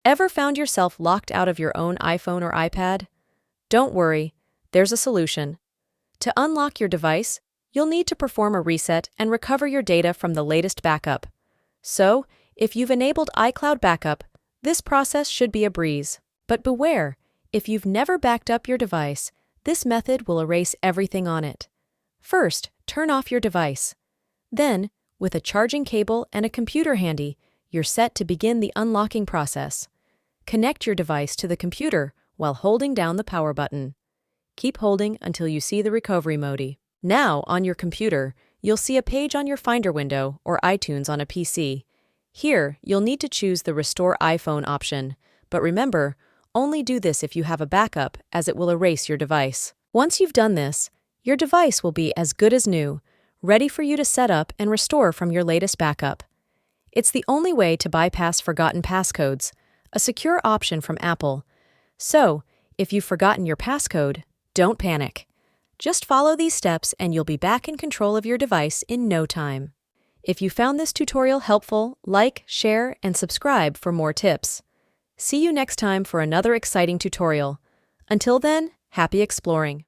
Ever found yourself locked out of your own iPhone or iPad? Don't worry, there's a solution. To unlock your device, you'll need to perform a reset and recover your data from the latest backup. So, if you've enabled iCloud Backup, this process should be a breeze. But beware, if you've never backed up your device, this method will erase everything on it. First, turn off your device. Then, with a charging cable and a computer handy, you're set to begin the unlocking process. Connect your device to the computer while holding down the power button. Keep holding until you see the recovery mode. Now, on your computer, you'll see a page on your Finder window or iTunes on a PC. Here, you'll need to choose the Restore iPhone option, but remember, only do this if you have a backup, as it will erase your device. Once you've done this, your device will be as good as new, ready for you to set up and restore from your latest backup. It's the only way to bypass forgotten passcodes, a secure option from Apple. So, if you've forgotten your passcode, don't panic. Just follow these steps and you'll be back in control of your device in no time. If you found this tutorial helpful, like, share, and subscribe for more tips. See you next time for another exciting tutorial. Until then, happy exploring!